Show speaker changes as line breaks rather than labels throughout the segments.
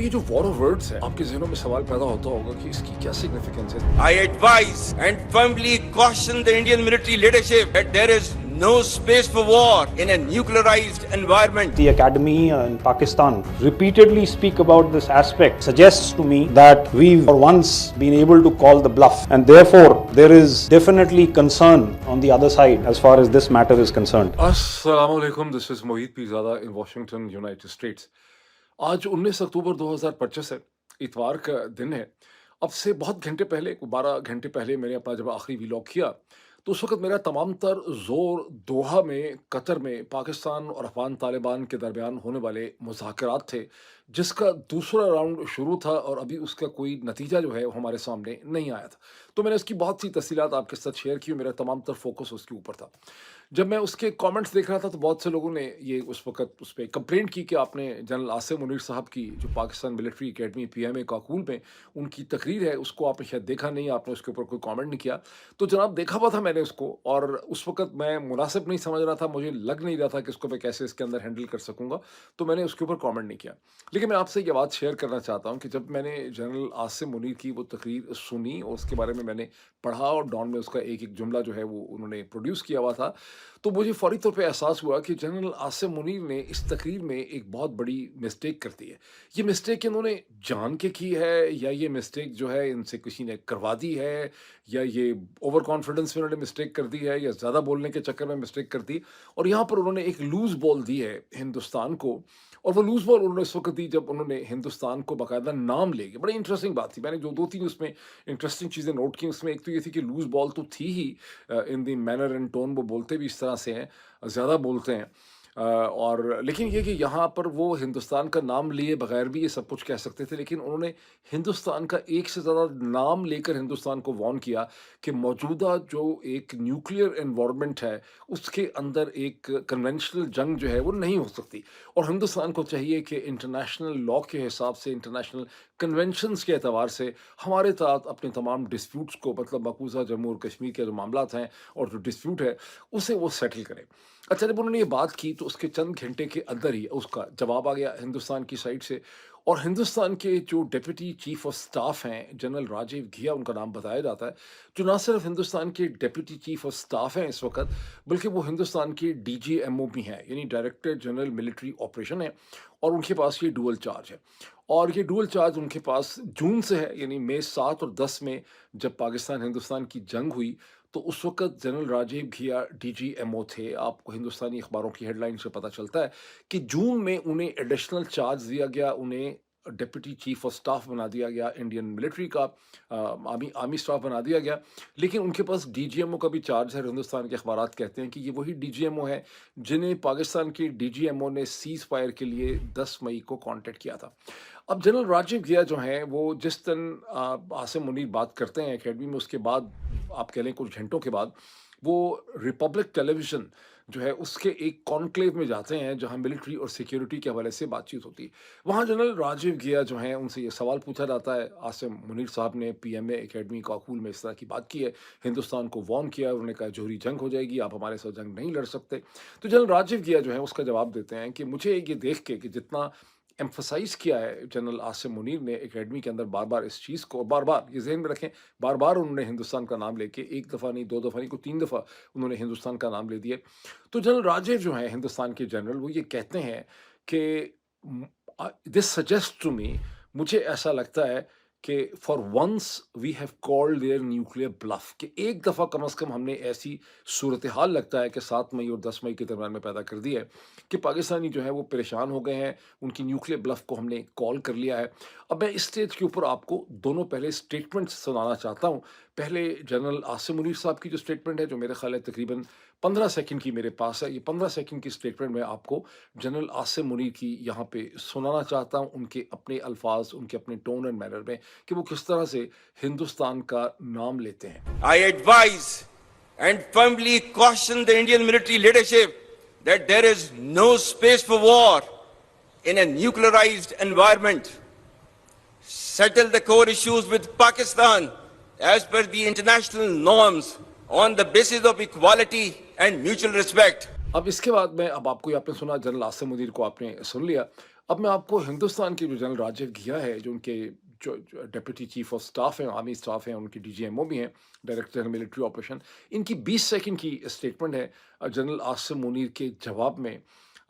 اب یہ جو وار آف ورڈز ہے آپ کے ذہنوں میں سوال پیدا ہوتا ہوگا کہ اس کی کیا سگنیفیکنس ہے.
I advise and firmly caution the Indian military leadership that there is no space for war in a nuclearized environment.
The academy in Pakistan repeatedly speak about this aspect, suggests to me that we've for once been able to call the bluff, and therefore there is definitely concern on the other side as far as this matter is concerned.
السلام علیکم, this is Mohit Pirzada in Washington, United States. آج 19 اکتوبر 2025 ہے, اتوار کا دن ہے. اب سے بہت گھنٹے پہلے, 12 گھنٹے پہلے میں نے اپنا جب آخری ویلاگ کیا تو اس وقت میرا تمام تر زور دوحہ میں, قطر میں پاکستان اور افغان طالبان کے درمیان ہونے والے مذاکرات تھے, جس کا دوسرا راؤنڈ شروع تھا اور ابھی اس کا کوئی نتیجہ جو ہے وہ ہمارے سامنے نہیں آیا تھا. تو میں نے اس کی بہت سی تفصیلات آپ کے ساتھ شیئر کی, میرا تمام تر فوکس اس کے اوپر تھا. جب میں اس کے کامنٹس دیکھ رہا تھا تو بہت سے لوگوں نے یہ اس وقت اس پہ کمپلینٹ کی کہ آپ نے جنرل عاصم منیر صاحب کی جو Pakistan military academy PMA Kakul میں ان کی تقریر ہے اس کو آپ نے شاید دیکھا نہیں, آپ نے اس کے اوپر کوئی کامنٹ نہیں کیا. تو جناب دیکھا ہوا تھا میں نے اس کو, اور اس وقت میں مناسب نہیں سمجھ رہا تھا, مجھے لگ نہیں رہا تھا کہ اس کو میں کیسے اس کے اندر ہینڈل کر سکوں گا, تو میں نے اس کے اوپر کامنٹ نہیں کیا. لیکن میں آپ سے یہ بات شیئر کرنا چاہتا ہوں کہ جب میں نے جنرل عاصم منیر کی وہ تقریر سنی اور اس کے بارے میں نے پڑھا اور ڈان میں اس کا ایک ایک جملہ جو ہے وہ انہوں نے پروڈیوس کیا ہوا تھا, تو مجھے فوری طور پہ احساس ہوا کہ جنرل عاصم منیر نے اس تقریر میں ایک بہت بڑی مسٹیک کر دی ہے. یہ مسٹیک انہوں نے جان کے کی ہے یا یہ مسٹیک جو ہے ان سے کسی نے کروا دی ہے, یا یہ اوور کانفیڈنس میں انہوں نے مسٹیک کر دی ہے, یا زیادہ بولنے کے چکر میں مسٹیک کر دی, اور یہاں پر انہوں نے ایک لوز بال دی ہے ہندوستان کو. اور وہ لوز بال انہوں نے اس وقت دی جب انہوں نے ہندوستان کو باقاعدہ نام لے کے, بڑی انٹرسٹنگ بات تھی. میں نے جو 2-3 اس میں انٹرسٹنگ چیزیں نوٹ کی, اس میں ایک تو یہ تھی کہ لوز بال تو تھی ہی ان دی مینر اینڈ ٹون, وہ بولتے بھی اس طرح سے ہیں, زیادہ بولتے ہیں, اور لیکن یہ کہ یہاں پر وہ ہندوستان کا نام لیے بغیر بھی یہ سب کچھ کہہ سکتے تھے, لیکن انہوں نے ہندوستان کا ایک سے زیادہ نام لے کر ہندوستان کو وارن کیا کہ موجودہ جو ایک نیوکلیئر انوائرمنٹ ہے اس کے اندر ایک کنونشنل جنگ جو ہے وہ نہیں ہو سکتی, اور ہندوستان کو چاہیے کہ انٹرنیشنل لا کے حساب سے, انٹرنیشنل کنونشنز کے اعتبار سے ہمارے ساتھ اپنے تمام ڈسپیوٹس کو, مطلب مقبوضہ جموں اور کشمیر کے جو معاملات ہیں اور جو ڈسپیوٹ ہے اسے وہ سیٹل کرے. اچھا, جب انہوں نے یہ بات کی تو اس کے چند گھنٹے کے اندر ہی اس کا جواب آ گیا ہندوستان کی سائڈ سے, اور ہندوستان کے جو ڈپٹی چیف آف سٹاف ہیں جنرل راجیو گھیا ان کا نام بتایا جاتا ہے, جو نہ صرف ہندوستان کے ڈپٹی چیف آف سٹاف ہیں اس وقت بلکہ وہ ہندوستان کے DGMO بھی ہیں, یعنی ڈائریکٹر جنرل ملٹری آپریشن ہے, اور ان کے پاس یہ ڈوئل چارج ہے. اور یہ ڈوئل چارج ان کے پاس جون سے ہے, یعنی مئی 7 اور 10 میں جب پاکستان ہندوستان کی جنگ ہوئی تو اس وقت جنرل راجیو گھیا DGMO تھے. آپ کو ہندوستانی اخباروں کی ہیڈ لائن سے پتہ چلتا ہے کہ جون میں انہیں ایڈیشنل چارج دیا گیا, انہیں ڈپٹی چیف آف سٹاف بنا دیا گیا, انڈین ملٹری کا آرمی سٹاف بنا دیا گیا, لیکن ان کے پاس DGMO کا بھی چارج ہے. ہندوستان کے اخبارات کہتے ہیں کہ یہ وہی DGMO ہے جنہیں پاکستان کی DGMO نے سیز فائر کے لیے 10 مئی کو کانٹیکٹ کیا تھا. اب جنرل راجیو گھیا جو ہیں وہ جس دن عاصم منیر بات کرتے ہیں اکیڈمی میں, اس کے بعد آپ کہہ لیں کچھ گھنٹوں کے بعد وہ ریپبلک ٹیلی ویژن جو ہے اس کے ایک کانکلیو میں جاتے ہیں جہاں ملٹری اور سیکیورٹی کے حوالے سے بات چیت ہوتی ہے. وہاں جنرل راجیو گھیا جو ہیں ان سے یہ سوال پوچھا جاتا ہے, عاصم منیر صاحب نے PMA اکیڈمی کاکول میں اس طرح کی بات کی ہے, ہندوستان کو وارن کیا, انہوں نے کہا جوہری جنگ ہو جائے گی, آپ ہمارے ساتھ جنگ نہیں لڑ سکتے. تو جنرل راجیو گھیا جو ہے اس کا جواب دیتے ہیں کہ مجھے یہ دیکھ کے کہ جتنا ایمفسائز کیا ہے جنرل عاصم منیر نے اکیڈمی کے اندر بار بار اس چیز کو, بار بار یہ ذہن میں رکھیں, بار بار انہوں نے ہندوستان کا نام لے کے, ایک دفعہ نہیں, 2 دفعہ نہیں, کوئی 3 دفعہ انہوں نے ہندوستان کا نام لے دیا. تو جنرل راجیو جو ہیں ہندوستان کے جنرل, وہ یہ کہتے ہیں کہ دس سجیسٹ ٹو می, مجھے ایسا لگتا ہے کہ for once we have called their nuclear bluff, کہ ایک دفعہ کم از کم ہم نے ایسی صورتحال لگتا ہے کہ 7 مئی اور 10 مئی کے درمیان میں پیدا کر دی ہے کہ پاکستانی جو ہے وہ پریشان ہو گئے ہیں, ان کی نیوکلیئر بلف کو ہم نے کال کر لیا ہے. اب میں اس اسٹیج کے اوپر آپ کو دونوں پہلے اسٹیٹمنٹ سنانا چاہتا ہوں. پہلے جنرل عاصم منیر صاحب کی جو اسٹیٹمنٹ ہے جو میرے خیال ہے تقریباً 15 سیکنڈ کی میرے پاس ہے, یہ 15 سیکنڈ کی اسٹیٹمنٹ میں آپ کو جنرل عاصم منیر کی یہاں پہ سنانا چاہتا ہوں, ان کے اپنے الفاظ, ان کے اپنے ٹون اینڈ مینر میں, کہ وہ کس طرح سے ہندوستان کا نام لیتے ہیں.
I advise and firmly caution the Indian military leadership that there is no space for war in a nuclearized environment. Settle the core issues with Pakistan as per the international norms on the basis of equality and mutual respect.
اب اس کے بعد میں اب آپ کو یہ آپ نے سنا, جنرل عاصم منیر کو آپ نے سن لیا. اب میں آپ کو ہندوستان کے جو جنرل راجیو گھیا ہے، جو ان کے جو ڈپٹی چیف آف اسٹاف ہیں، آرمی اسٹاف ہیں، ان کے ڈی جی ایم او بھی ہیں، ڈائریکٹر جنرل ملٹری آپریشن، ان کی 20 سیکنڈ کی اسٹیٹمنٹ ہے جنرل عاصم منیر کے جواب میں،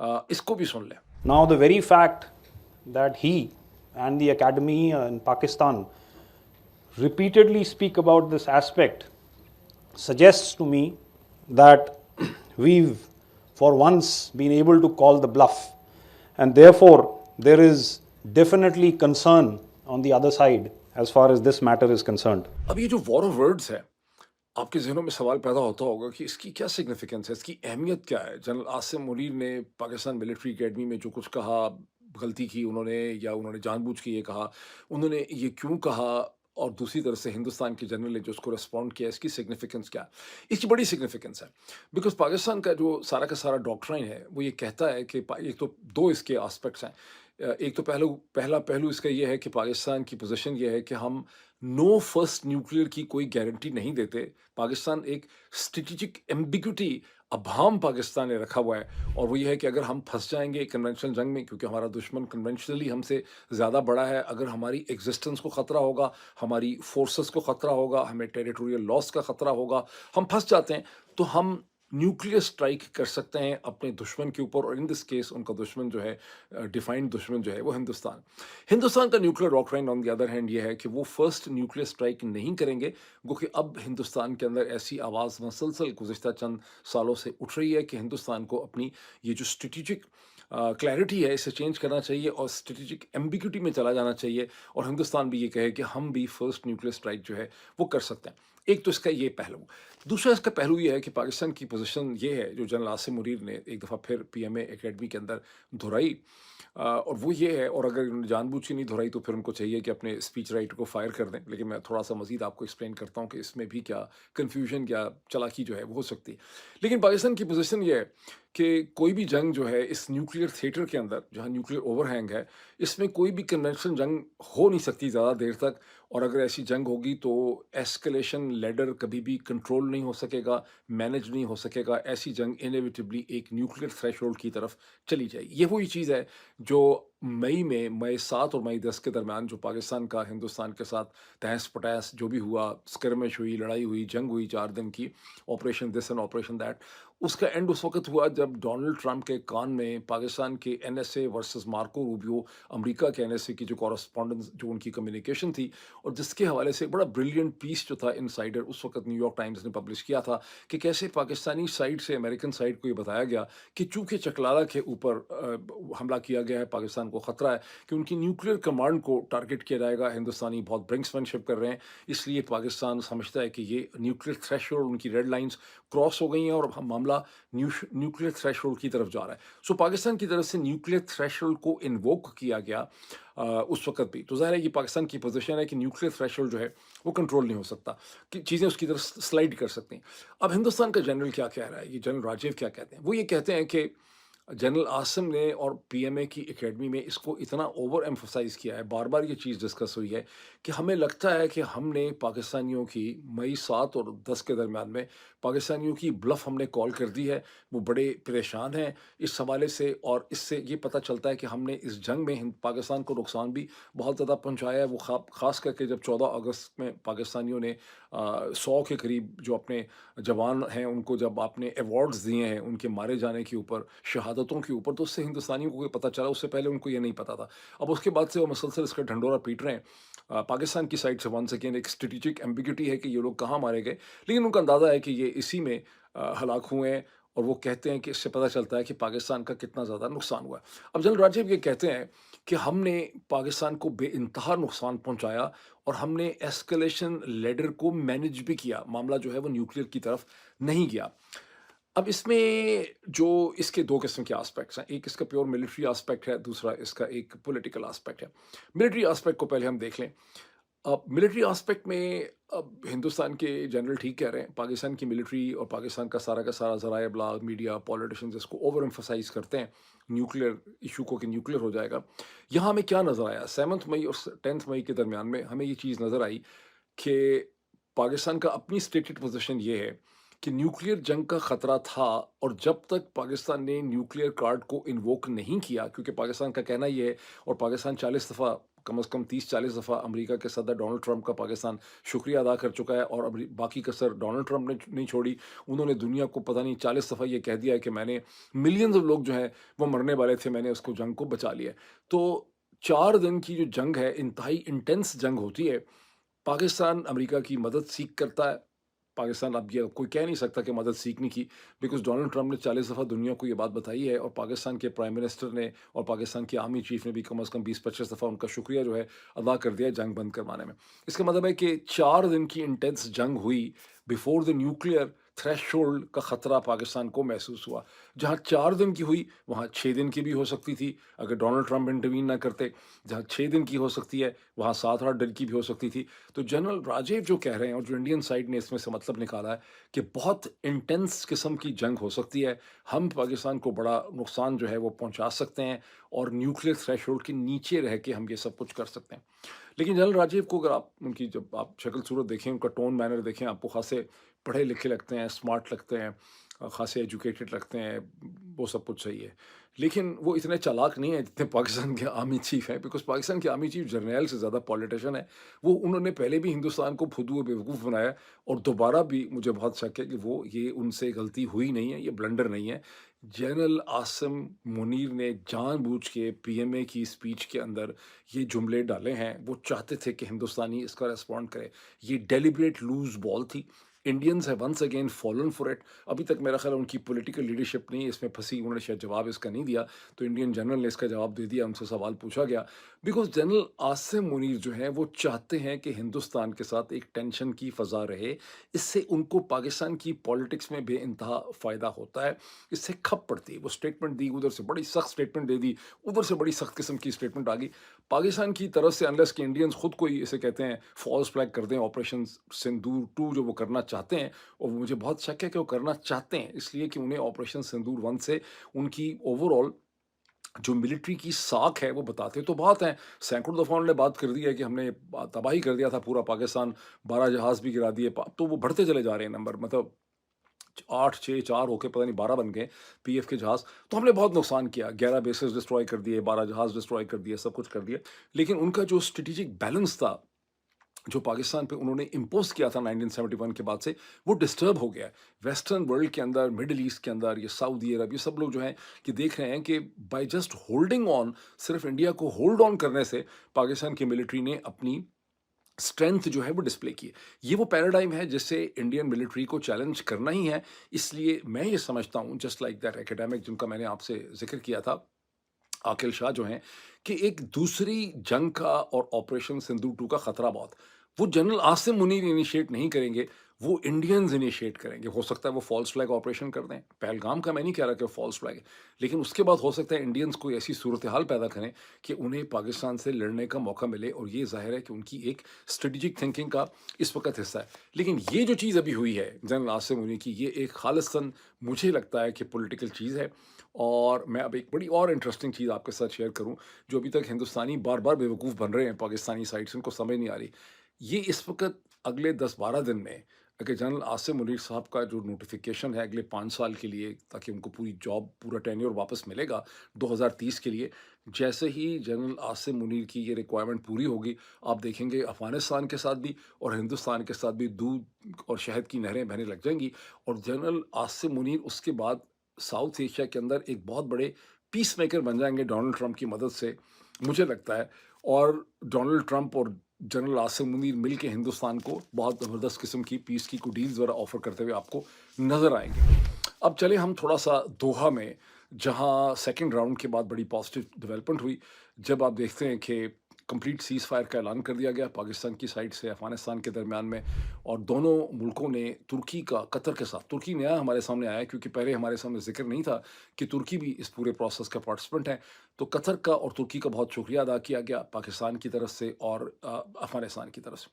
اس کو بھی سن لیں۔
Now, the very fact that he and the academy in Pakistan repeatedly speak about this aspect suggests to me that we've for once been able to call the bluff, and therefore there is definitely concern on the other side as far as this matter is concerned.
اب یہ جو war of words ہے، آپ کے ذہنوں میں سوال پیدا ہوتا ہوگا کہ اس کی کیا سگنیفیکنس ہے، اس کی اہمیت کیا ہے۔ جنرل عاصم منیر نے پاکستان ملٹری اکیڈمی میں جو کچھ کہا، غلطی کی انہوں نے یا انہوں نے جان بوجھ کے یہ کہا، انہوں نے یہ کیوں کہا، اور دوسری طرف سے ہندوستان کے جنرل نے جو اس کو ریسپونڈ کیا، اس کی سگنیفیکنس کیا ہے؟ اس کی بڑی سگنیفیکنس ہے، بیکاز پاکستان کا جو سارا کا سارا ڈاکٹرائن ہے وہ یہ کہتا ہے کہ ایک تو دو اس کے آسپیکٹس ہیں۔ ایک تو پہلا پہلو اس کا یہ ہے کہ پاکستان کی پوزیشن یہ ہے کہ ہم نو فرسٹ نیوکلیئر کی کوئی گارنٹی نہیں دیتے۔ پاکستان ایک اسٹریٹجک ایمبیگوٹی ابہام پاکستان نے رکھا ہوا ہے، اور وہ یہ ہے کہ اگر ہم پھنس جائیں گے کنونشنل جنگ میں، کیونکہ ہمارا دشمن کنونشنلی ہم سے زیادہ بڑا ہے، اگر ہماری ایگزسٹنس کو خطرہ ہوگا، ہماری فورسز کو خطرہ ہوگا، ہمیں ٹیریٹوریل لاس کا خطرہ ہوگا، ہم پھنس جاتے ہیں تو ہم نیوکلیئر اسٹرائک کر سکتے ہیں اپنے دشمن کے اوپر، اور ان دس کیس ان کا دشمن جو ہے، ڈیفائنڈ دشمن جو ہے وہ ہندوستان کا nuclear doctrine on the other hand یہ ہے کہ وہ فرسٹ نیوکلیئر اسٹرائک نہیں کریں گے، گو کہ اب ہندوستان کے اندر ایسی آواز مسلسل گزشتہ چند سالوں سے اٹھ رہی ہے کہ ہندوستان کو اپنی یہ جو اسٹریٹجک کلیئرٹی ہے اسے چینج کرنا چاہیے اور اسٹریٹجک ایمبیگوٹی میں چلا جانا چاہیے، اور ہندوستان بھی یہ کہے کہ ہم بھی فرسٹ نیوکلیئر اسٹرائک جو ہے وہ کر سکتے ہیں۔ ایک تو اس کا یہ پہلو۔ دوسرا اس کا پہلو یہ ہے کہ پاکستان کی پوزیشن یہ ہے جو جنرل عاصم منیر نے ایک دفعہ پھر پی ایم اے اکیڈمی کے اندر دہرائی، اور وہ یہ ہے، اور اگر انہوں نے جان بوجھ کے نہیں دہرائی تو پھر ان کو چاہیے کہ اپنے اسپیچ رائٹر کو فائر کر دیں، لیکن میں تھوڑا سا مزید آپ کو ایکسپلین کرتا ہوں کہ اس میں بھی کیا کنفیوژن، کیا چالاکی جو ہے وہ ہو سکتی ہے۔ لیکن پاکستان کی پوزیشن یہ ہے کہ کوئی بھی جنگ جو ہے اس نیوکلیئر تھیٹر کے اندر جہاں نیوکلیئر اوور ہینگ ہے، اس میں کوئی بھی کنونشنل جنگ ہو نہیں سکتی زیادہ دیر تک، اور اگر ایسی جنگ ہوگی تو ایسکلیشن لیڈر کبھی بھی کنٹرول نہیں ہو سکے گا، مینج نہیں ہو سکے گا۔ ایسی جنگ انیویٹبلی ایک نیوکلیئر تھریش ہولڈ کی طرف چلی جائے گی۔ یہ وہی چیز ہے جو مئی 7 اور مئی 10 کے درمیان جو پاکستان کا ہندوستان کے ساتھ تہس پٹیس جو بھی ہوا، اسکرمش ہوئی، لڑائی ہوئی، جنگ ہوئی 4 دن کی، آپریشن دس اینڈ آپریشن دیٹ، اس کا اینڈ اس وقت ہوا جب ڈونلڈ ٹرمپ کے کان میں پاکستان کے N S A versus Marco Rubio, امریکہ کے این ایس اے کی جو کورسپونڈنس، جو ان کی کمیونیکیشن تھی، اور جس کے حوالے سے بڑا بریلینٹ پیس جو تھا انسائڈر اس وقت نیو یارک ٹائمز نے پبلش کیا تھا، کہ کیسے پاکستانی سائڈ سے امریکن سائڈ کو یہ بتایا گیا کہ چونکہ چکلالہ کے اوپر حملہ کیا گیا ہے، پاکستان کو خطرہ ہے کہ ان کی نیوکلیئر کمانڈ کو ٹارگٹ کیا جائے گا، ہندوستانی بہت برنکسمینشپ کر رہے ہیں، اس لیے پاکستان سمجھتا ہے کہ یہ نیوکلیئر تھریش ہولڈ، ان کی ریڈ لائنز کراس ہو گئی ہیں اور اب معاملہ نیوکلیئر تھریش ہولڈ کی طرف جا رہا ہے۔ سو پاکستان کی طرف سے نیوکلیئر تھریش ہولڈ کو انووک کیا گیا اس وقت بھی، تو ظاہر ہے یہ پاکستان کی پوزیشن ہے کہ نیوکلیئر تھریش ہولڈ جو ہے وہ کنٹرول نہیں ہو سکتا، کہ چیزیں اس کی طرف سلائڈ کر سکتی ہیں۔ اب ہندوستان کا جنرل کیا کہہ رہا ہے، یہ جنرل راجیو کیا کہتے ہیں؟ وہ یہ کہتے ہیں کہ جنرل عاصم نے اور پی ایم اے کی اکیڈمی میں اس کو اتنا اوور ایمفسائز کیا ہے، بار بار یہ چیز ڈسکس ہوئی ہے کہ ہمیں لگتا ہے کہ ہم نے پاکستانیوں کی مئی 7 اور 10 کے درمیان میں پاکستانیوں کی بلف ہم نے کال کر دی ہے، وہ بڑے پریشان ہیں اس حوالے سے، اور اس سے یہ پتہ چلتا ہے کہ ہم نے اس جنگ میں پاکستان کو نقصان بھی بہت زیادہ پہنچایا ہے۔ وہ خاص کر کے جب 14 اگست میں پاکستانیوں نے 100 کے قریب جو اپنے جوان ہیں ان کو جب آپ نے ایوارڈز دیے ہیں ان کے مارے جانے کے اوپر، شہادتوں کے اوپر، تو اس سے ہندوستانیوں کو پتہ چلا، اس سے پہلے ان کو یہ نہیں پتہ تھا۔ اب اس کے بعد سے وہ مسلسل اس کا ڈھنڈورا پیٹ رہے ہیں۔ پاکستان کی سائڈ سے ونس اگین ایک اسٹریٹجک ایمبیگوٹی ہے کہ یہ لوگ کہاں مارے گئے، لیکن ان کا اندازہ ہے کہ یہ اسی میں ہلاک ہوئے ہیں، اور وہ کہتے ہیں کہ اس سے پتہ چلتا ہے کہ پاکستان کا کتنا زیادہ نقصان ہوا ہے۔ اب جنرل راجیو یہ کہتے ہیں کہ ہم نے پاکستان کو بے انتہا نقصان پہنچایا، اور ہم نے ایسکلیشن لیڈر کو مینج بھی کیا، معاملہ جو ہے وہ نیوکلیئر کی طرف نہیں گیا۔ اب اس میں جو اس کے 2 قسم کے آسپیکٹس ہیں، ایک اس کا پیور ملٹری آسپیکٹ ہے، دوسرا اس کا ایک پولیٹیکل آسپیکٹ ہے۔ ملٹری آسپیکٹ کو پہلے ہم دیکھ لیں۔ اب ملٹری آسپیکٹ میں اب ہندوستان کے جنرل ٹھیک کہہ رہے ہیں، پاکستان کی ملٹری اور پاکستان کا سارا ذرائع ابلاغ، میڈیا، پولیٹیشینز اس کو اوور ایمفسائز کرتے ہیں نیوکلیئر ایشو کو کہ نیوکلیئر ہو جائے گا۔ یہاں ہمیں کیا نظر آیا 7 مئی اور 10 مئی کے درمیان میں؟ ہمیں یہ چیز نظر آئی کہ پاکستان کا اپنی اسٹیٹڈ پوزیشن یہ ہے کہ نیوکلیئر جنگ کا خطرہ تھا، اور جب تک پاکستان نے نیوکلیئر کارڈ کو انووک نہیں کیا، کیونکہ پاکستان کا کہنا یہ ہے، اور پاکستان 40 دفعہ، کم از کم 30-40 دفعہ امریکہ کے صدر ڈونلڈ ٹرمپ کا پاکستان شکریہ ادا کر چکا ہے، اور باقی کسر ڈونلڈ ٹرمپ نے نہیں چھوڑی. انہوں نے دنیا کو پتہ نہیں 40 دفعہ یہ کہہ دیا ہے کہ میں نے ملینز آف لوگ جو ہیں وہ مرنے والے تھے، میں نے اس کو جنگ کو بچا لیا ہے. تو 4 دن کی جو جنگ ہے، انتہائی انٹینس جنگ ہوتی ہے. پاکستان امریکہ کی مدد سیکھ کرتا ہے. پاکستان اب یہ کوئی کہہ نہیں سکتا کہ مدد سیکھ نہیں کی، بیکاز ڈونلڈ ٹرمپ نے 40 دفعہ دنیا کو یہ بات بتائی ہے، اور پاکستان کے پرائم منسٹر نے اور پاکستان کے آرمی چیف نے بھی کم از کم 20-25 دفعہ ان کا شکریہ جو ہے ادا کر دیا جنگ بند کروانے میں. اس کا مطلب ہے کہ 4 دن کی انٹینس جنگ ہوئی بیفور دا نیوکلیئر تھریش ہولڈ کا خطرہ پاکستان کو محسوس ہوا. جہاں 4 دن کی ہوئی وہاں 6 دن کی بھی ہو سکتی تھی اگر ڈونلڈ ٹرمپ انٹروین نہ کرتے. جہاں 6 دن کی ہو سکتی ہے وہاں 7-8 دن کی بھی ہو سکتی تھی. تو جنرل راجیو جو کہہ رہے ہیں، اور جو انڈین سائڈ نے اس میں سے مطلب نکالا ہے کہ بہت انٹینس قسم کی جنگ ہو سکتی ہے، ہم پاکستان کو بڑا نقصان جو ہے وہ پہنچا سکتے ہیں، اور نیوکلیئر تھریش ہولڈ کے نیچے رہ کے ہم یہ سب کچھ کر سکتے ہیں. لیکن جنرل راجیو کو اگر آپ ان کی جب آپ شکل صورت دیکھیں، ان کا ٹون مینر دیکھیں، آپ کو خاصے پڑھے لکھے لگتے ہیں، اسمارٹ لگتے ہیں، خاصے ایجوکیٹڈ لگتے ہیں، وہ سب کچھ صحیح ہے. لیکن وہ اتنے چالاک نہیں ہیں جتنے پاکستان کے آرمی چیف ہیں، بیکاز پاکستان کے آرمی چیف جرنیل سے زیادہ پولیٹیشین ہے. وہ انہوں نے پہلے بھی ہندوستان کو پھدو و بیوقوف بنایا، اور دوبارہ بھی مجھے بہت شک ہے کہ وہ یہ ان سے غلطی ہوئی نہیں ہے، یہ بلنڈر نہیں ہے. جنرل عاصم منیر نے جان بوجھ کے پی ایم اے کی اسپیچ کے اندر یہ جملے ڈالے ہیں. وہ چاہتے تھے کہ ہندوستانی اس کا ریسپونڈ کرے. یہ ڈیلیبریٹ لوز بال تھی. انڈینز ہے once again fallen for it. ابھی تک میرا خیال ہے ان کی پولیٹیکل لیڈرشپ نہیں اس میں پھنسی، انہوں نے شاید جواب اس کا نہیں دیا، تو انڈین جنرل نے اس کا جواب دے دیا. ان سے سوال پوچھا گیا، بیکاز جنرل عاصم منیر جو ہیں وہ چاہتے ہیں کہ ہندوستان کے ساتھ ایک ٹینشن کی فضا رہے. اس سے ان کو پاکستان کی پالیٹکس میں بے انتہا فائدہ ہوتا ہے، اس سے کھپ پڑتی ہے. وہ اسٹیٹمنٹ دی، ادھر سے بڑی سخت اسٹیٹمنٹ دے دی، ادھر سے بڑی سخت قسم کی اسٹیٹمنٹ آ گئی پاکستان کی طرف سے. انلیس کہ انڈینز خود کوئی اسے کہتے ہیں فالس فلیگ کر دیں، آپریشن سندور 2 جو وہ کرنا چاہتے ہیں، اور مجھے بہت شک ہے کہ وہ کرنا چاہتے ہیں، اس لیے کہ انہیں آپریشن سندور 1 سے ان کی اوور آل جو ملٹری کی ساکھ ہے وہ بتاتے تو بات ہیں. سینکڑوں دفعہ انہوں نے بات کر دی ہے کہ ہم نے تباہی کر دیا تھا پورا پاکستان، 12 جہاز بھی گرا دیے. تو وہ بڑھتے چلے جا رہے ہیں نمبر، مطلب 8 6 4 ہو کے پتہ نہیں 12 بن گئے پی ایف کے جہاز. تو ہم نے بہت نقصان کیا، 11 بیسز ڈسٹروائے کر دیے، 12 جہاز ڈسٹروائے کر دیے، سب کچھ کر دیا. لیکن ان کا جو اسٹریٹجک بیلنس تھا جو پاکستان پہ انہوں نے امپوز کیا تھا 1971 کے بعد سے، وہ ڈسٹرب ہو گیا ہے. ویسٹرن ورلڈ کے اندر، مڈل ایسٹ کے اندر، یہ سعودی عرب، یہ سب لوگ جو ہیں کہ دیکھ رہے ہیں کہ بائی جسٹ ہولڈنگ آن، صرف انڈیا کو ہولڈ آن کرنے سے پاکستان کی ملٹری نے اپنی اسٹرینتھ جو ہے وہ ڈسپلے کی ہے. یہ وہ پیراڈائم ہے جس سے انڈین ملٹری کو چیلنج کرنا ہی ہے. اس لیے میں یہ سمجھتا ہوں، جسٹ لائک دیٹ ایکیڈیمک جن کا میں نے آپ سے ذکر کیا تھا، عاقل شاہ جو ہیں، کہ ایک دوسری جنگ کا اور آپریشن سندور 2 کا خطرہ بہت. وہ جنرل عاصم منیر انیشیٹ نہیں کریں گے، وہ انڈینز انیشیٹ کریں گے. ہو سکتا ہے وہ فالس فلیگ آپریشن کر دیں. پہلگام کا میں نہیں کہہ رہا کہ وہ فالس فلیگ ہے، لیکن اس کے بعد ہو سکتا ہے انڈینز کوئی ایسی صورتحال پیدا کریں کہ انہیں پاکستان سے لڑنے کا موقع ملے. اور یہ ظاہر ہے کہ ان کی ایک اسٹریٹجک تھنکنگ کا اس وقت حصہ ہے. لیکن یہ جو چیز ابھی ہوئی ہے جنرل عاصم منیر کی، یہ ایک خالصاً مجھے لگتا ہے کہ پولیٹیکل چیز ہے. اور میں اب ایک بڑی اور انٹرسٹنگ چیز آپ کے ساتھ شیئر کروں جو ابھی تک ہندوستانی بار بار بیوقوف بن رہے ہیں پاکستانی سائڈ سے، ان کو سمجھ نہیں آ رہی. یہ اس وقت اگلے 10-12 دن میں اگر جنرل عاصم منیر صاحب کا جو نوٹیفیکیشن ہے اگلے 5 سال کے لیے، تاکہ ان کو پوری جاب، پورا ٹینیور واپس ملے گا 2030 کے لیے، جیسے ہی جنرل عاصم منیر کی یہ ریکوائرمنٹ پوری ہوگی، آپ دیکھیں گے افغانستان کے ساتھ بھی اور ہندوستان کے ساتھ بھی دودھ اور شہد کی نہریں بہنے لگ جائیں گی. اور جنرل عاصم منیر اس کے بعد ساؤتھ ایشیا کے اندر ایک بہت بڑے پیس میکر بن جائیں گے ڈونلڈ ٹرمپ کی مدد سے، مجھے لگتا ہے. اور ڈونلڈ ٹرمپ اور جنرل عاصم منیر مل کے ہندوستان کو بہت زبردست قسم کی پیس کی کوئی ڈیلز وغیرہ آفر کرتے ہوئے آپ کو نظر آئیں گے. اب چلیں ہم تھوڑا سا دوحہ میں، جہاں سیکنڈ راؤنڈ کے بعد بڑی پازیٹیو ڈیولپمنٹ ہوئی، جب آپ دیکھتے ہیں کہ کمپلیٹ سیز فائر کا اعلان کر دیا گیا پاکستان کی سائڈ سے افغانستان کے درمیان میں، اور دونوں ملکوں نے ترکی کا، قطر کے ساتھ، ترکی نیا ہمارے سامنے آیا کیونکہ پہلے ہمارے سامنے ذکر نہیں تھا کہ ترکی بھی اس پورے پروسیس کا پارٹیسپینٹ ہے. تو قطر کا اور ترکی کا بہت شکریہ ادا کیا گیا پاکستان کی طرف سے اور افغانستان کی طرف سے.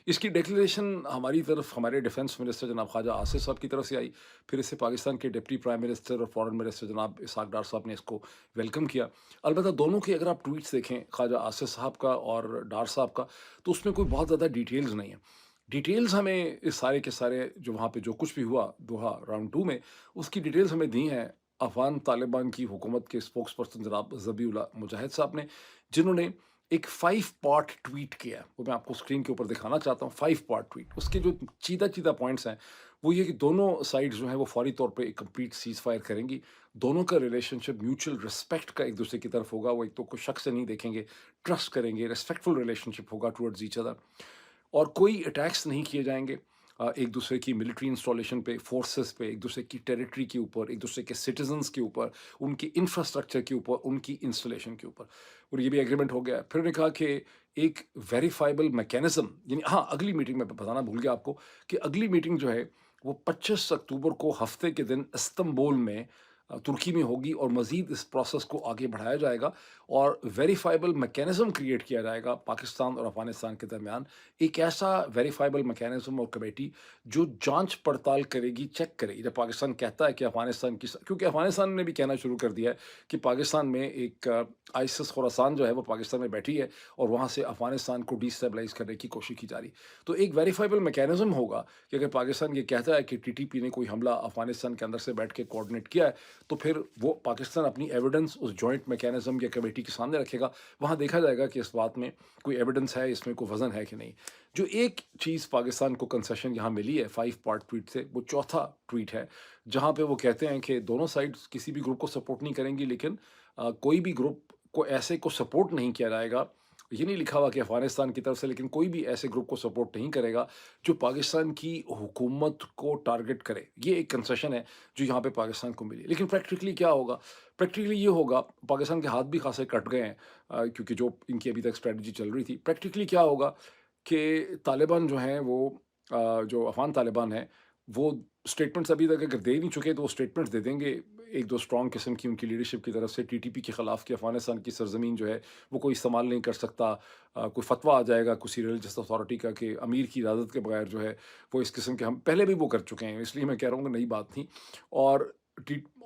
اس کی ڈیکلیریشن ہماری طرف ہمارے ڈیفنس منسٹر جناب خواجہ آصف صاحب کی طرف سے آئی، پھر اسے پاکستان کے ڈپٹی پرائم منسٹر اور فارن منسٹر جناب اسحاق ڈار صاحب نے اس کو ویلکم کیا. البتہ دونوں کے اگر آپ ٹویٹس دیکھیں، خواجہ آصف صاحب کا اور ڈار صاحب کا، تو اس میں کوئی بہت زیادہ ڈیٹیلز نہیں ہیں. ڈیٹیلز ہمیں اس سارے کے سارے جو وہاں پہ جو کچھ بھی ہوا دوحہ راؤنڈ 2 میں، اس کی ڈیٹیلز ہمیں دی ہیں افغان طالبان کی حکومت کے اسپوکس پرسن جناب ذبیح اللہ مجاہد صاحب نے، جنہوں نے ایک 5 پارٹ ٹویٹ کیا، وہ میں آپ کو اسکرین کے اوپر دکھانا چاہتا ہوں۔ 5 پارٹ ٹویٹ، اس کے جو چیدہ چیدہ پوائنٹس ہیں وہ یہ کہ دونوں سائڈ جو ہیں وہ فوری طور پہ ایک کمپلیٹ سیز فائر کریں گی، دونوں کا ریلیشن شپ میوچل رسپیکٹ کا ایک دوسرے کی طرف ہوگا، وہ ایک تو کوئی شخص سے نہیں دیکھیں گے، ٹرسٹ کریں گے، ریسپیکٹفل ریلیشن شپ ہوگا ٹورڈز ایچ ادر، اور کوئی اٹیکس نہیں کیے جائیں گے ایک دوسرے کی ملٹری انسٹالیشن پہ، فورسز پہ، ایک دوسرے کی ٹیریٹری کے اوپر، ایک دوسرے کے سٹیزنز کے اوپر، ان کی انفراسٹرکچر کے اوپر، ان کی انسٹالیشن کے اوپر، اور یہ بھی ایگریمنٹ ہو گیا۔ پھر انہوں نے کہا کہ ایک ویریفائبل میکینزم، یعنی ہاں اگلی میٹنگ میں بتانا بھول گیا آپ کو کہ اگلی میٹنگ جو ہے وہ 25 اکتوبر کو ہفتے کے دن استنبول میں ترکی میں ہوگی، اور مزید اس پروسیس کو آگے بڑھایا جائے گا اور ویریفائبل میکینزم کریٹ کیا جائے گا پاکستان اور افغانستان کے درمیان، ایک ایسا ویریفائبل میکینزم اور کمیٹی جو جانچ پڑتال کرے گی، چیک کرے گی۔ جب پاکستان کہتا ہے کہ افغانستان کی، کیونکہ افغانستان نے بھی کہنا شروع کر دیا ہے کہ پاکستان میں ایک آئسس خوراسان جو ہے وہ پاکستان میں بیٹھی ہے اور وہاں سے افغانستان کو ڈی اسٹیبلائز کرنے کی کوشش کی جا رہی، تو ایک ویریفائبل میکینزم ہوگا کہ اگر پاکستان یہ کہتا ہے کہ ٹی ٹی پی نے کوئی حملہ افغانستان کے اندر سے بیٹھ کے کوآرڈینیٹ کیا ہے، تو پھر وہ پاکستان اپنی ایویڈنس اس جوائنٹ میکینزم یا کمیٹی کے سامنے رکھے گا، وہاں دیکھا جائے گا کہ اس بات میں کوئی ایویڈنس ہے، اس میں کوئی وزن ہے کہ نہیں۔ جو ایک چیز پاکستان کو کنسیشن یہاں ملی ہے 5 پارٹ ٹویٹ سے، وہ چوتھا ٹویٹ ہے جہاں پہ وہ کہتے ہیں کہ دونوں سائڈز کسی بھی گروپ کو سپورٹ نہیں کریں گی، لیکن کوئی بھی گروپ کو ایسے کو سپورٹ نہیں کیا جائے گا، یہ نہیں لکھا ہوا کہ افغانستان کی طرف سے، لیکن کوئی بھی ایسے گروپ کو سپورٹ نہیں کرے گا جو پاکستان کی حکومت کو ٹارگٹ کرے۔ یہ ایک کنسیشن ہے جو یہاں پہ پاکستان کو ملی، لیکن پریکٹیکلی کیا ہوگا؟ پریکٹیکلی یہ ہوگا، پاکستان کے ہاتھ بھی خاصے کٹ گئے ہیں کیونکہ جو ان کی ابھی تک اسٹریٹجی چل رہی تھی۔ پریکٹیکلی کیا ہوگا کہ طالبان جو ہیں وہ جو افغان طالبان ہیں وہ اسٹیٹمنٹس ابھی تک اگر دے نہیں چکے تو وہ اسٹیٹمنٹس دے دیں گے ایک دو اسٹرانگ قسم کی ان کی لیڈرشپ کی طرف سے ٹی ٹی پی کے خلاف، کہ افغانستان کی سرزمین جو ہے وہ کوئی استعمال نہیں کر سکتا، کوئی فتویٰ آ جائے گا کسی ریلیجس اتھارٹی کا کہ امیر کی اجازت کے بغیر جو ہے وہ اس قسم کے، ہم پہلے بھی وہ کر چکے ہیں، اس لیے میں کہہ رہا ہوں کہ نئی بات نہیں، اور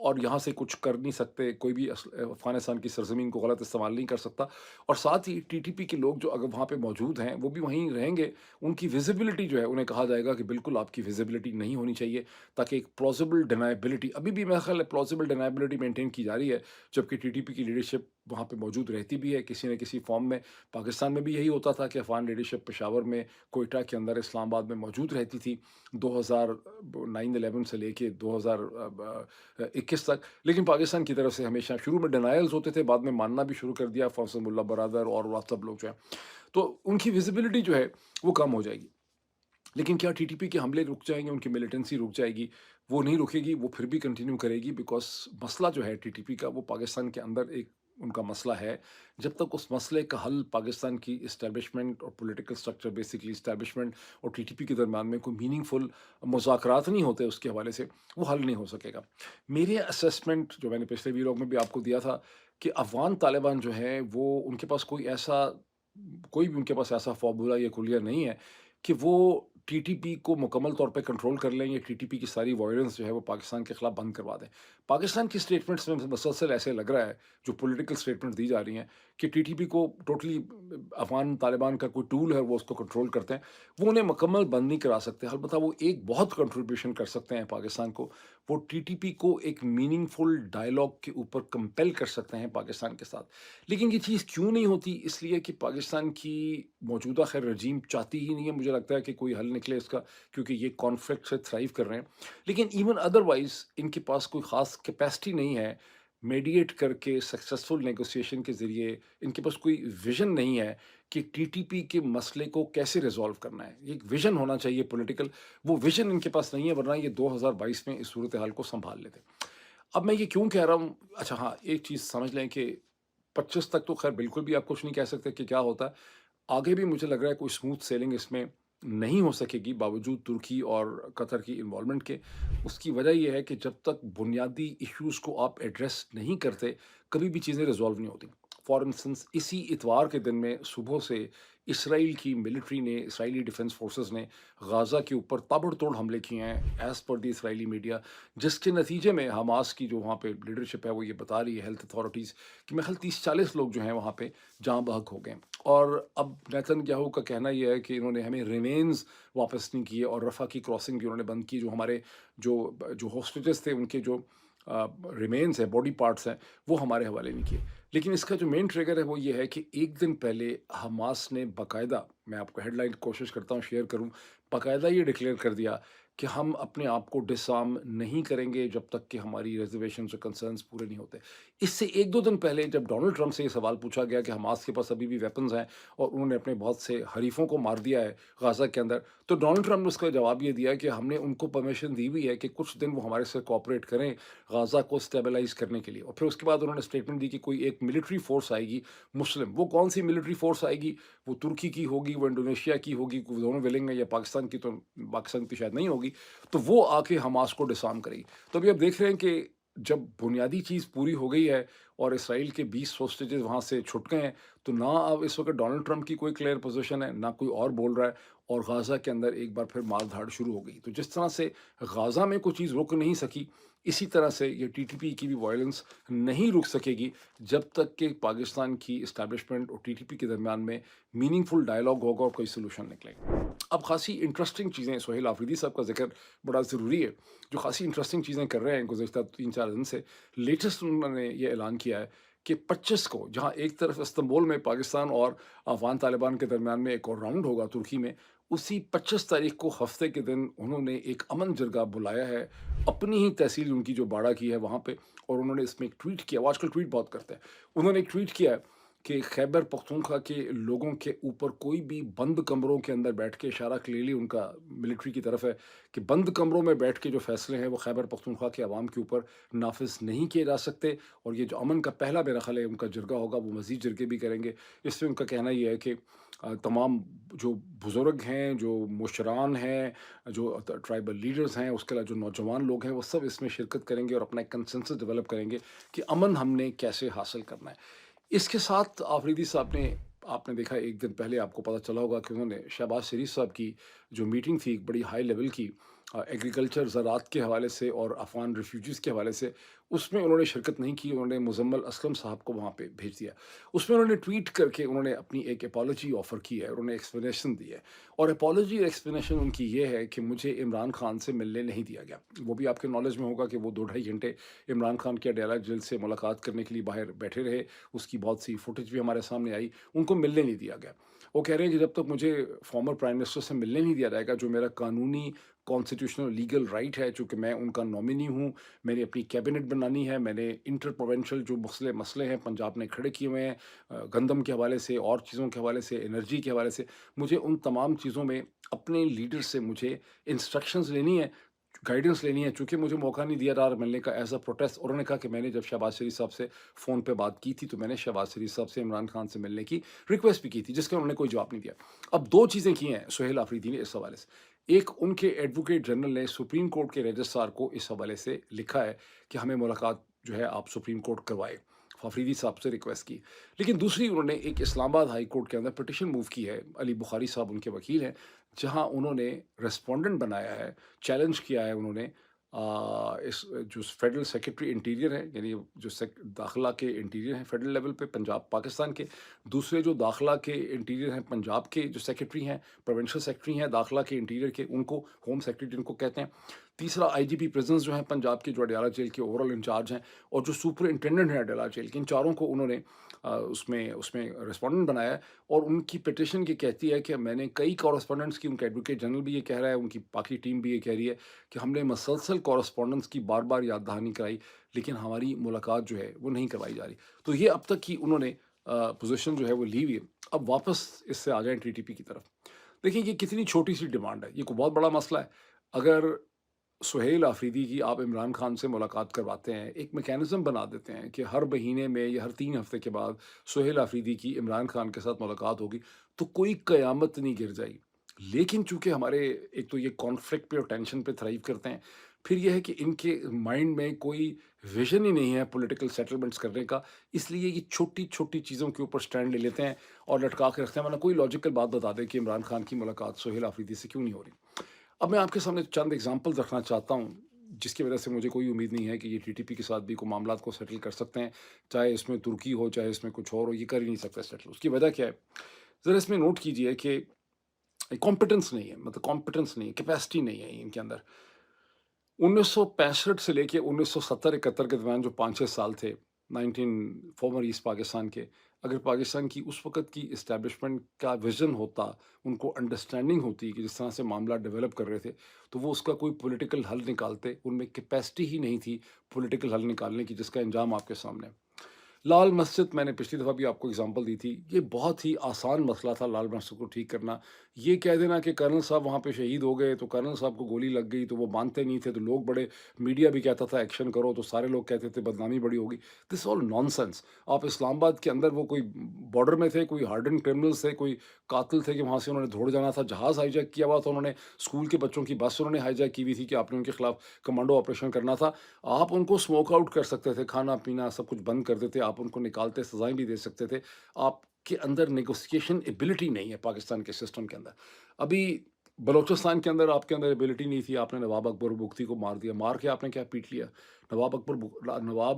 اور یہاں سے کچھ کر نہیں سکتے، کوئی بھی افغانستان کی سرزمین کو غلط استعمال نہیں کر سکتا، اور ساتھ ہی ٹی ٹی پی کے لوگ جو اگر وہاں پہ موجود ہیں وہ بھی وہیں رہیں گے، ان کی ویزیبلٹی جو ہے انہیں کہا جائے گا کہ بالکل آپ کی ویزیبلٹی نہیں ہونی چاہیے، تاکہ ایک پلازیبل ڈینائبلٹی، ابھی بھی میرا خیال ہے پلازیبل ڈینائبلٹی مینٹین کی جا رہی ہے، جبکہ ٹی ٹی پی کی لیڈرشپ وہاں پہ موجود رہتی بھی ہے کسی نہ کسی فارم میں۔ پاکستان میں بھی یہی ہوتا تھا کہ افغان لیڈرشپ پشاور میں، کوئٹہ کے اندر، اسلام آباد میں موجود رہتی تھی 2009-11 سے لے کے 2021 تک، لیکن پاکستان کی طرف سے ہمیشہ شروع میں ڈینائلز ہوتے تھے، بعد میں ماننا بھی شروع کر دیا فوسم اللہ برادر اور وہ سب لوگ جو ہیں، تو ان کی ویزیبلٹی جو ہے وہ کم ہو جائے گی۔ لیکن کیا ٹی ٹی پی کے حملے رک جائیں گے؟ ان کی ملیٹنسی رک جائے گی؟ وہ نہیں رکے گی، وہ پھر بھی کنٹینیو کرے گی، بیکاز مسئلہ جو ہے ٹی ٹی پی کا وہ پاکستان کے اندر ایک ان کا مسئلہ ہے۔ جب تک اس مسئلے کا حل پاکستان کی اسٹیبلشمنٹ اور پولیٹیکل اسٹرکچر، بیسکلی اسٹیبلشمنٹ اور ٹی ٹی پی کے درمیان میں کوئی میننگ فل مذاکرات نہیں ہوتے اس کے حوالے سے، وہ حل نہیں ہو سکے گا۔ میرے اسیسمنٹ جو میں نے پچھلے ویلاگ میں بھی آپ کو دیا تھا کہ افغان طالبان جو ہیں وہ ان کے پاس کوئی بھی ان کے پاس ایسا فارمولا یا کلیہ نہیں ہے کہ وہ ٹی ٹی پی کو مکمل طور پہ کنٹرول کر لیں، یا ٹی ٹی پی کی ساری وائلنس جو ہے وہ پاکستان کے خلاف بند کروا دیں۔ پاکستان کی اسٹیٹمنٹس میں مسلسل ایسے لگ رہا ہے، جو پولیٹیکل اسٹیٹمنٹ دی جا رہی ہیں، کہ ٹی ٹی پی کو ٹوٹلی افغان طالبان کا کوئی ٹول ہے وہ اس کو کنٹرول کرتے ہیں، وہ انہیں مکمل بند نہیں کرا سکتے۔ البتہ وہ ایک بہت کنٹریبیوشن کر سکتے ہیں پاکستان کو، وہ ٹی ٹی پی کو ایک میننگ فل ڈائلاگ کے اوپر کمپیل کر سکتے ہیں پاکستان کے ساتھ۔ لیکن یہ چیز کیوں نہیں ہوتی؟ اس لیے کہ پاکستان کی موجودہ خیر رجیم چاہتی ہی نہیں ہے، مجھے لگتا ہے کہ کوئی حل نکلے اس کا، کیونکہ یہ کانفلکٹ سے تھرائیو کر رہے ہیں۔ لیکن ایون ادروائز ان کے پاس کوئی خاص کیپیسٹی نہیں ہے میڈیٹ کر کے سکسیسفل نیگوسیشن کے ذریعے، ان کے پاس کوئی ویژن نہیں ہے کہ ٹی ٹی پی کے مسئلے کو کیسے ریزالو کرنا ہے۔ ایک ویژن ہونا چاہیے پولیٹیکل، وہ ویژن ان کے پاس نہیں ہے، ورنہ یہ 2022 میں اس صورتحال کو سنبھال لیتے۔ اب میں یہ کیوں کہہ رہا ہوں؟ اچھا ہاں، ایک چیز سمجھ لیں کہ 25 تک تو خیر بالکل بھی آپ کچھ نہیں کہہ سکتے کہ کیا ہوتا ہے، آگے بھی مجھے لگ رہا ہے کوئی اسموتھ سیلنگ اس میں نہیں ہو سکے گی باوجود ترکی اور قطر کی انوالومنٹ کے۔ اس کی وجہ یہ ہے کہ جب تک بنیادی ایشوز کو آپ ایڈریس نہیں کرتے، کبھی بھی چیزیں ریزالو نہیں ہوتی۔ فار انسٹنس اسی اتوار کے دن میں صبح سے اسرائیل کی ملٹری نے، اسرائیلی ڈیفنس فورسز نے غازہ کے اوپر تابڑ توڑ حملے کیے ہیں ایز پر دی اسرائیلی میڈیا، جس کے نتیجے میں حماس کی جو وہاں پہ لیڈرشپ ہے وہ یہ بتا رہی ہے، ہیلتھ اتھارٹیز، کہ میرے خیال 30-40 لوگ جو ہیں وہاں پہ جاں بحق ہو گئے. اور اب نیتن یاہو کا کہنا یہ ہے کہ انہوں نے ہمیں ریمینز واپس نہیں کیے، اور رفح کی کراسنگ بھی انہوں نے بند کی. جو ہمارے جو ہوسٹیجز تھے ان کے جو ریمینز ہیں، باڈی پارٹس ہیں، وہ ہمارے حوالے نہیں کیے. لیکن اس کا جو مین ٹریگر ہے وہ یہ ہے کہ ایک دن پہلے حماس نے باقاعدہ، میں آپ کو ہیڈ لائن کوشش کرتا ہوں شیئر کروں، باقاعدہ یہ ڈکلیئر کر دیا کہ ہم اپنے آپ کو ڈسارم نہیں کریں گے جب تک کہ ہماری ریزرویشنز اور کنسرنز پورے نہیں ہوتے. اس سے ایک دو دن پہلے جب ڈونلڈ ٹرمپ سے یہ سوال پوچھا گیا کہ حماس کے پاس ابھی بھی ویپنز ہیں اور انہوں نے اپنے بہت سے حریفوں کو مار دیا ہے غازہ کے اندر، تو ڈونلڈ ٹرمپ نے اس کا جواب یہ دیا کہ ہم نے ان کو پرمیشن دی ہوئی ہے کہ کچھ دن وہ ہمارے سے کوآپریٹ کریں غازہ کو اسٹیبلائز کرنے کے لیے. اور پھر اس کے بعد انہوں نے اسٹیٹمنٹ دی کہ کوئی ایک ملٹری فورس آئے گی مسلم. وہ کون سی ملٹری فورس آئے گی؟ وہ ترکی کی ہوگی، وہ انڈونیشیا کی ہوگی، وہ دونوں ولنگ ہیں، یا پاکستان کی، تو پاکستان کی شاید نہیں ہوگی، تو وہ آ کے حماس کو ڈسارم کرے گی. تو ابھی آپ دیکھ رہے ہیں کہ جب بنیادی چیز پوری ہو گئی ہے اور اسرائیل کے 20 ہوسٹیجز وہاں سے چھٹ گئے ہیں، تو نہ اب اس وقت ڈونلڈ ٹرمپ کی کوئی کلیئر پوزیشن ہے، نہ کوئی اور بول رہا ہے، اور غازہ کے اندر ایک بار پھر مار دھاڑ شروع ہو گئی. تو جس طرح سے غازہ میں کوئی چیز رک نہیں سکی، اسی طرح سے یہ ٹی ٹی پی کی بھی وائلنس نہیں رک سکے گی جب تک کہ پاکستان کی اسٹیبلشمنٹ اور ٹی ٹی پی کے درمیان میں میننگ فل ڈائلاگ ہوگا اور کوئی سلوشن نکلے گا. اب خاصی انٹرسٹنگ چیزیں، سہیل آفریدی صاحب کا ذکر بڑا ضروری ہے، جو خاصی انٹرسٹنگ چیزیں کر رہے ہیں گزشتہ 3-4 دن سے. لیٹسٹ انہوں نے یہ اعلان کیا ہے کہ 25 کو، جہاں ایک طرف استنبول میں پاکستان اور افغان طالبان کے درمیان میں ایک اور راؤنڈ ہوگا ترکی میں، اسی 25 تاریخ کو ہفتے کے دن انہوں نے ایک امن جرگہ بلایا ہے اپنی ہی تحصیل ان کی جو باڑہ کی ہے وہاں پہ. اور انہوں نے اس میں ایک ٹویٹ کیا، وہ آج کل ٹویٹ بہت کرتے ہیں، انہوں نے ایک ٹویٹ کیا ہے کہ خیبر پختونخوا کے لوگوں کے اوپر کوئی بھی بند کمروں کے اندر بیٹھ کے، اشارہ کلیئرلی ان کا ملٹری کی طرف ہے کہ بند کمروں میں بیٹھ کے جو فیصلے ہیں وہ خیبر پختونخوا کے عوام کے اوپر نافذ نہیں کیے جا سکتے. اور یہ جو امن کا پہلا میرا خیال ہے ان کا جرگہ ہوگا، وہ مزید جرگے بھی کریں گے. اس میں ان کا کہنا یہ ہے کہ تمام جو بزرگ ہیں، جو مشران ہیں، جو ٹرائبل لیڈرز ہیں، اس کے علاوہ جو نوجوان لوگ ہیں، وہ سب اس میں شرکت کریں گے اور اپنا ایک کنسنسس ڈیولپ کریں گے کہ امن ہم نے کیسے حاصل کرنا ہے. اس کے ساتھ آفریدی صاحب نے، آپ نے دیکھا ایک دن پہلے آپ کو پتہ چلا ہوگا کہ انہوں نے شہباز شریف صاحب کی جو میٹنگ تھی ایک بڑی ہائی لیول کی ایگریکلچر، زراعت کے حوالے سے اور افغان ریفیوجیز کے حوالے سے، اس میں انہوں نے شرکت نہیں کی. انہوں نے مزمل اسلم صاحب کو وہاں پہ بھیج دیا. اس میں انہوں نے ٹویٹ کر کے انہوں نے اپنی ایک اپالوجی آفر کی ہے، انہوں نے ایکسپلینیشن دی ہے. اور اپالوجی اور ایکسپلینیشن ان کی یہ ہے کہ مجھے عمران خان سے ملنے نہیں دیا گیا. وہ بھی آپ کے نالج میں ہوگا کہ وہ 2-2.5 گھنٹے عمران خان کے اڈیالہ جیل سے ملاقات کرنے کے لیے باہر بیٹھے رہے. اس کی بہت سی فوٹیج بھی ہمارے سامنے آئی. ان کو ملنے نہیں دیا گیا. وہ کہہ رہے ہیں کہ جب تک مجھے فارمر پرائم منسٹر سے ملنے نہیں دیا جائے گا، جو میرا قانونی کانسٹیٹیوشنل لیگل رائٹ ہے، چونکہ میں ان کا نامنی ہوں، میں نے اپنی کیبنٹ بنانی ہے، میں نے انٹر پروونشل جو مسئلے ہیں پنجاب نے کھڑے کیے ہوئے ہیں، گندم کے حوالے سے اور چیزوں کے حوالے سے، انرجی کے حوالے سے، مجھے ان تمام چیزوں میں اپنے لیڈر سے مجھے انسٹرکشنز لینی ہے، گائیڈنس لینی ہے. چونکہ مجھے موقع نہیں دیا رہا ملنے کا ایز اے پروٹیسٹ. اور انہوں نے کہا کہ میں نے جب شہباز شریف صاحب سے فون پہ بات کی تھی تو میں نے شہباز شریف صاحب سے عمران خان سے ملنے کی ریکویسٹ بھی کی تھی، جس کا انہوں نے کوئی جواب نہیں دیا. اب 2 چیزیں کی ہیں سہیل آفریدی نے اس حوالے سے. ایک، ان کے ایڈوکیٹ جنرل نے سپریم کورٹ کے رجسٹرار کو اس حوالے سے لکھا ہے کہ ہمیں ملاقات جو ہے آپ سپریم کورٹ کروائے، آفریدی صاحب سے ریکویسٹ کی. لیکن دوسری، انہوں نے ایک اسلام آباد ہائی کورٹ کے اندر پٹیشن موو کی ہے، علی بخاری صاحب ان کے وکیل ہیں، جہاں انہوں نے ریسپونڈنٹ بنایا ہے، چیلنج کیا ہے انہوں نے اس جو فیڈرل سیکرٹری انٹیریئر ہیں، یعنی جو داخلہ کے انٹیریئر ہیں فیڈرل لیول پہ پنجاب پاکستان کے، دوسرے جو داخلہ کے انٹیریئر ہیں پنجاب کے جو سیکرٹری ہیں، پروونشل سیکرٹری ہیں داخلہ کے انٹیریئر کے، ان کو ہوم سیکرٹری ان کو کہتے ہیں. تیسرا، آئی جی پی پریزنس جو ہیں پنجاب کے، جو اڈیالہ جیل کے اوور آل انچارج ہیں، اور جو سپر انٹینڈنٹ ہیں اڈیالہ جیل کے، ان چاروں کو انہوں نے اس میں ریسپونڈنٹ بنایا ہے. اور ان کی پٹیشن یہ کہتی ہے کہ میں نے کئی کورسپونڈنٹس کی، ان کا ایڈوکیٹ جنرل بھی یہ کہہ رہا ہے، ان کی باقی ٹیم بھی یہ کہہ رہی ہے کہ ہم نے مسلسل کورسپونڈنٹس کی بار بار یاد دہانی کرائی، لیکن ہماری ملاقات جو ہے وہ نہیں کروائی جا رہی. تو یہ اب تک کی انہوں نے پوزیشن جو ہے وہ لی ہوئی ہے. اب واپس اس سے آ جائیں ٹی ٹی پی کی طرف. دیکھیں یہ کتنی چھوٹی سی ڈیمانڈ ہے، یہ کوئی بہت بڑا مسئلہ ہے. اگر سہیل آفریدی کی آپ عمران خان سے ملاقات کرواتے ہیں، ایک میکینزم بنا دیتے ہیں کہ ہر مہینے میں یا ہر 3 ہفتے کے بعد سہیل آفریدی کی عمران خان کے ساتھ ملاقات ہوگی، تو کوئی قیامت نہیں گر جائے. لیکن چونکہ ہمارے ایک تو یہ کانفلکٹ پہ اور ٹینشن پہ تھرائیو کرتے ہیں، پھر یہ ہے کہ ان کے مائنڈ میں کوئی ویژن ہی نہیں ہے پولیٹیکل سیٹلمنٹس کرنے کا، اس لیے یہ چھوٹی چھوٹی چیزوں کے اوپر سٹینڈ لے لیتے ہیں اور لٹکا کے رکھتے ہیں، ورنہ کوئی لاجیکل بات بتا دیں کہ عمران خان کی ملاقات سہیل آفریدی سے کیوں نہیں ہو رہی۔ اب میں آپ کے سامنے چند ایگزامپل رکھنا چاہتا ہوں جس کی وجہ سے مجھے کوئی امید نہیں ہے کہ یہ ٹی ٹی پی کے ساتھ بھی کوئی معاملات کو سیٹل کر سکتے ہیں، چاہے اس میں ترکی ہو چاہے اس میں کچھ اور ہو، یہ کر ہی نہیں سکتے سیٹل۔ اس کی وجہ کیا ہے؟ ذرا اس میں نوٹ کیجئے کہ کمپٹنس نہیں ہے، مطلب کمپٹنس نہیں ہے، کیپیسٹی نہیں ہے ان کے اندر۔ 1965 سے لے کے 1970-71 کے درمیان جو 5-6 سال تھے فارمر ایسٹ پاکستان کے، اگر پاکستان کی اس وقت کی اسٹیبلشمنٹ کا ویژن ہوتا، ان کو انڈرسٹینڈنگ ہوتی کہ جس طرح سے معاملات ڈیولپ کر رہے تھے، تو وہ اس کا کوئی پولیٹیکل حل نکالتے۔ ان میں کیپیسٹی ہی نہیں تھی پولیٹیکل حل نکالنے کی، جس کا انجام آپ کے سامنے ہے۔ لال مسجد میں نے پچھلی دفعہ بھی آپ کو اگزامپل دی تھی، یہ بہت ہی آسان مسئلہ تھا لال مسجد کو ٹھیک کرنا۔ یہ کہہ دینا کہ کرنل صاحب وہاں پہ شہید ہو گئے تو کرنل صاحب کو گولی لگ گئی تو وہ مانتے نہیں تھے، تو لوگ بڑے، میڈیا بھی کہتا تھا ایکشن کرو تو سارے لوگ کہتے تھے بدنامی بڑی ہوگی۔ دس آل نان سینس۔ آپ اسلام آباد کے اندر وہ کوئی بارڈر میں تھے، کوئی ہارڈن کرمنلز تھے، کوئی قاتل تھے کہ وہاں سے انہوں نے دھوڑ جانا تھا، جہاز ہائی جیک کیا ہوا تھا انہوں نے، اسکول کے بچوں کی بس انہوں نے ہائی جیک کی ہوئی تھی کہ آپ نے ان کے خلاف کمانڈو آپریشن کرنا تھا۔ آپ ان کو اسموک آؤٹ کر سکتے تھے، کھانا پینا سب کچھ بند کر دیتے، آپ ان کو نکالتے، سزائیں بھی دے سکتے تھے۔ آپ کے اندر نیگوسیشن ایبلٹی نہیں ہے پاکستان کے سسٹم کے اندر۔ ابھی بلوچستان کے اندر آپ کے اندر ایبلٹی نہیں تھی، آپ نے نواب اکبر بگٹی کو مار دیا، مار کے آپ نے کیا پیٹ لیا؟ نواب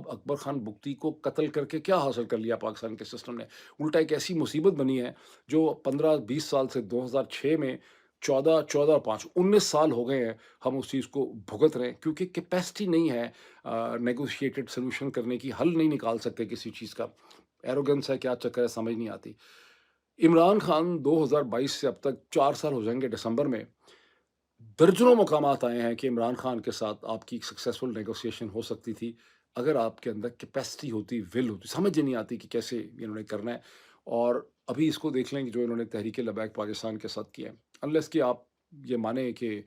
اکبر خان بگٹی کو قتل کر کے کیا حاصل کر لیا پاکستان کے سسٹم نے؟ الٹا ایک ایسی مصیبت بنی ہے جو 15-20 سال سے 2006 میں 14 اور 5 19 سال ہو گئے ہیں ہم اس چیز کو بھگت رہے ہیں، کیونکہ کیپیسٹی نہیں ہے نیگوشیٹڈ سلوشن کرنے کی، حل نہیں نکال سکتے کسی چیز کا۔ ایروگنس ہے، کیا چکر ہے، سمجھ نہیں آتی۔ عمران خان 2022 سے اب تک 4 سال ہو جائیں گے دسمبر میں، درجنوں مقامات آئے ہیں کہ عمران خان کے ساتھ آپ کی سکسیسفل نیگوسیشن ہو سکتی تھی اگر آپ کے اندر کیپیسٹی ہوتی، ول ہوتی۔ سمجھ ہی نہیں آتی کہ کیسے انہوں نے کرنا ہے۔ اور ابھی اس کو دیکھ لیں کہ جو انہوں نے تحریک لبیک پاکستان کے ساتھ کیا ہے، انلیس کہ آپ یہ مانیں کہ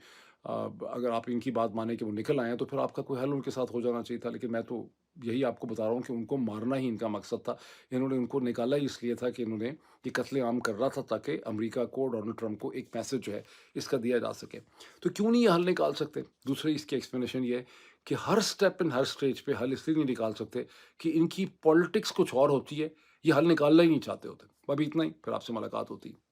اگر آپ ان کی بات مانیں کہ وہ نکل آئے ہیں تو پھر آپ کا کوئی حل ان کے ساتھ ہو جانا چاہیے تھا، لیکن میں تو یہی آپ کو بتا رہا ہوں کہ ان کو مارنا ہی ان کا مقصد تھا۔ انہوں نے ان کو نکالا ہی اس لیے تھا کہ انہوں نے یہ قتل عام کر رہا تھا تاکہ امریکہ کو، ڈونلڈ ٹرمپ کو ایک میسج جو ہے اس کا دیا جا سکے۔ تو کیوں نہیں یہ حل نکال سکتے؟ دوسری اس کی ایکسپلینیشن یہ ہے کہ ہر سٹیپ ان ہر سٹیج پہ حل اس لیے نہیں نکال سکتے کہ ان کی پولیٹکس کچھ اور ہوتی ہے، یہ حل نکالنا ہی نہیں چاہتے ہوتے۔ ابھی اتنا ہی، پھر آپ سے ملاقات ہوتی ہے۔